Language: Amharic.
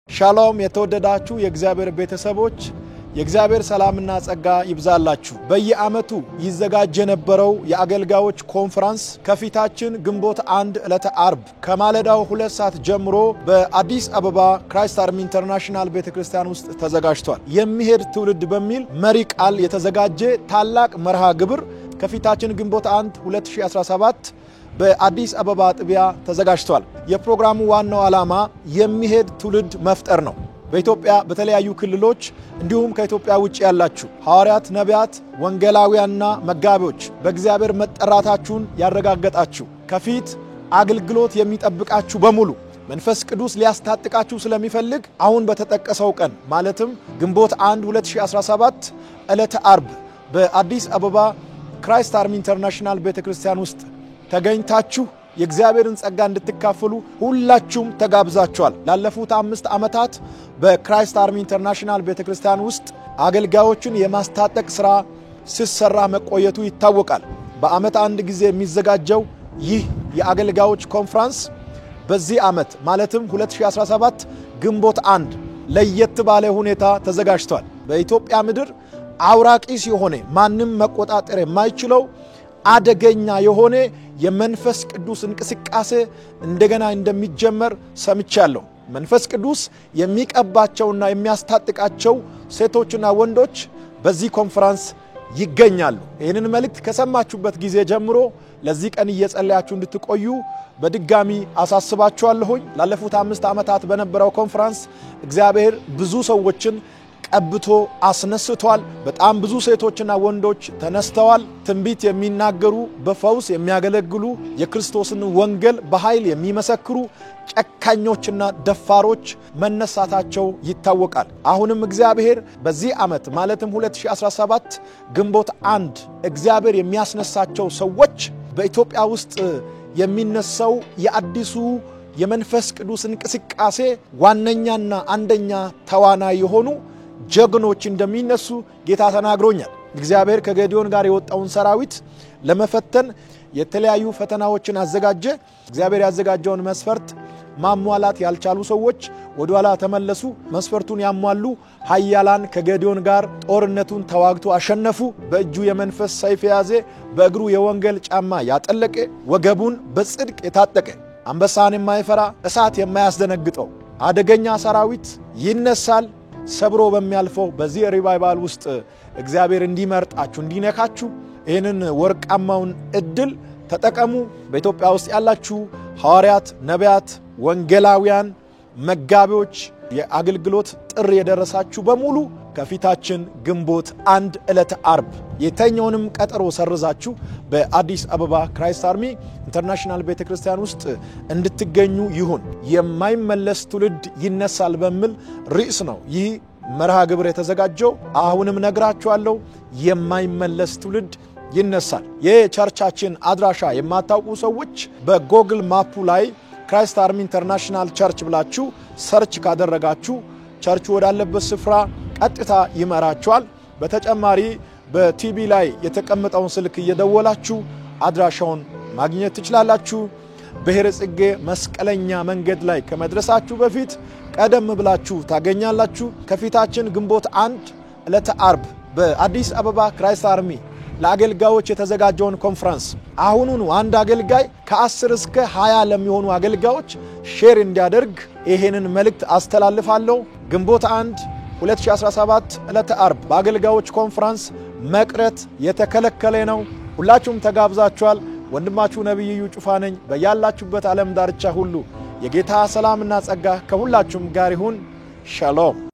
ሻሎም የተወደዳችሁ የእግዚአብሔር ቤተሰቦች የእግዚአብሔር ሰላምና ጸጋ ይብዛላችሁ። በየዓመቱ ይዘጋጅ የነበረው የአገልጋዮች ኮንፈረንስ ከፊታችን ግንቦት 1 ዕለተ አርብ ከማለዳው 2 ሰዓት ጀምሮ በአዲስ አበባ ክራይስት አርሚ ኢንተርናሽናል ቤተክርስቲያን ውስጥ ተዘጋጅቷል። የሚሄድ ትውልድ በሚል መሪ ቃል የተዘጋጀ ታላቅ መርሃ ግብር ከፊታችን ግንቦት 1 2017 በአዲስ አበባ ጥቢያ ተዘጋጅቷል። የፕሮግራሙ ዋናው ዓላማ የሚሄድ ትውልድ መፍጠር ነው። በኢትዮጵያ በተለያዩ ክልሎች እንዲሁም ከኢትዮጵያ ውጭ ያላችሁ ሐዋርያት፣ ነቢያት፣ ወንጌላውያንና መጋቢዎች በእግዚአብሔር መጠራታችሁን ያረጋገጣችሁ ከፊት አገልግሎት የሚጠብቃችሁ በሙሉ መንፈስ ቅዱስ ሊያስታጥቃችሁ ስለሚፈልግ አሁን በተጠቀሰው ቀን ማለትም ግንቦት 1 2017 ዕለተ አርብ በአዲስ አበባ ክራይስት አርሚ ኢንተርናሽናል ቤተክርስቲያን ውስጥ ተገኝታችሁ የእግዚአብሔርን ጸጋ እንድትካፈሉ ሁላችሁም ተጋብዛችኋል። ላለፉት 5 ዓመታት በክራይስት አርሚ ኢንተርናሽናል ቤተክርስቲያን ውስጥ አገልጋዮችን የማስታጠቅ ሥራ ሲሰራ መቆየቱ ይታወቃል። በዓመት አንድ ጊዜ የሚዘጋጀው ይህ የአገልጋዮች ኮንፈረንስ በዚህ ዓመት ማለትም 2017 ግንቦት 1 ለየት ባለ ሁኔታ ተዘጋጅቷል። በኢትዮጵያ ምድር አውራቂስ የሆነ ማንም መቆጣጠር የማይችለው አደገኛ የሆነ የመንፈስ ቅዱስ እንቅስቃሴ እንደገና እንደሚጀመር ሰምቻለሁ። መንፈስ ቅዱስ የሚቀባቸውና የሚያስታጥቃቸው ሴቶችና ወንዶች በዚህ ኮንፈረንስ ይገኛሉ። ይህንን መልእክት ከሰማችሁበት ጊዜ ጀምሮ ለዚህ ቀን እየጸለያችሁ እንድትቆዩ በድጋሚ አሳስባችኋለሁኝ። ላለፉት 5 ዓመታት በነበረው ኮንፈረንስ እግዚአብሔር ብዙ ሰዎችን ቀብቶ አስነስቷል። በጣም ብዙ ሴቶችና ወንዶች ተነስተዋል። ትንቢት የሚናገሩ፣ በፈውስ የሚያገለግሉ፣ የክርስቶስን ወንጌል በኃይል የሚመሰክሩ ጨካኞችና ደፋሮች መነሳታቸው ይታወቃል። አሁንም እግዚአብሔር በዚህ ዓመት ማለትም 2017 ግንቦት 1 እግዚአብሔር የሚያስነሳቸው ሰዎች በኢትዮጵያ ውስጥ የሚነሳው የአዲሱ የመንፈስ ቅዱስ እንቅስቃሴ ዋነኛና አንደኛ ተዋናይ የሆኑ ጀግኖች እንደሚነሱ ጌታ ተናግሮኛል። እግዚአብሔር ከጌዲዮን ጋር የወጣውን ሰራዊት ለመፈተን የተለያዩ ፈተናዎችን አዘጋጀ። እግዚአብሔር ያዘጋጀውን መስፈርት ማሟላት ያልቻሉ ሰዎች ወደ ኋላ ተመለሱ። መስፈርቱን ያሟሉ ኃያላን ከጌዲዮን ጋር ጦርነቱን ተዋግቶ አሸነፉ። በእጁ የመንፈስ ሰይፍ የያዘ፣ በእግሩ የወንጌል ጫማ ያጠለቀ፣ ወገቡን በጽድቅ የታጠቀ፣ አንበሳን የማይፈራ፣ እሳት የማያስደነግጠው አደገኛ ሰራዊት ይነሳል። ሰብሮ በሚያልፈው በዚህ ሪቫይቫል ውስጥ እግዚአብሔር እንዲመርጣችሁ እንዲነካችሁ ይህንን ወርቃማውን እድል ተጠቀሙ። በኢትዮጵያ ውስጥ ያላችሁ ሐዋርያት፣ ነቢያት፣ ወንጌላውያን፣ መጋቢዎች የአገልግሎት ጥሪ የደረሳችሁ በሙሉ ከፊታችን ግንቦት 1 ዕለተ አርብ የተኛውንም ቀጠሮ ሰርዛችሁ በአዲስ አበባ ክራይስት አርሚ ኢንተርናሽናል ቤተክርስቲያን ውስጥ እንድትገኙ ይሁን። የማይመለስ ትውልድ ይነሳል በሚል ርዕስ ነው ይህ መርሃ ግብር የተዘጋጀው። አሁንም ነግራችኋለሁ፣ የማይመለስ ትውልድ ይነሳል። የቸርቻችን አድራሻ የማታውቁ ሰዎች በጎግል ማፑ ላይ ክራይስት አርሚ ኢንተርናሽናል ቸርች ብላችሁ ሰርች ካደረጋችሁ ቸርቹ ወዳለበት ስፍራ ቀጥታ ይመራችኋል። በተጨማሪ በቲቪ ላይ የተቀመጠውን ስልክ እየደወላችሁ አድራሻውን ማግኘት ትችላላችሁ። ብሔረ ጽጌ መስቀለኛ መንገድ ላይ ከመድረሳችሁ በፊት ቀደም ብላችሁ ታገኛላችሁ። ከፊታችን ግንቦት 1 ዕለተ አርብ በአዲስ አበባ ክራይስት አርሚ ለአገልጋዮች የተዘጋጀውን ኮንፈረንስ አሁኑኑ አንድ አገልጋይ ከ10 እስከ 20 ለሚሆኑ አገልጋዮች ሼር እንዲያደርግ ይሄንን መልእክት አስተላልፋለሁ። ግንቦት 1 2017 ዕለተ አርብ በአገልጋዮች ኮንፈረንስ መቅረት የተከለከለ ነው። ሁላችሁም ተጋብዛችኋል። ወንድማችሁ ነብዩ እዩ ጩፋ ነኝ። በያላችሁበት ዓለም ዳርቻ ሁሉ የጌታ ሰላምና ጸጋ ከሁላችሁም ጋር ይሁን። ሻሎም።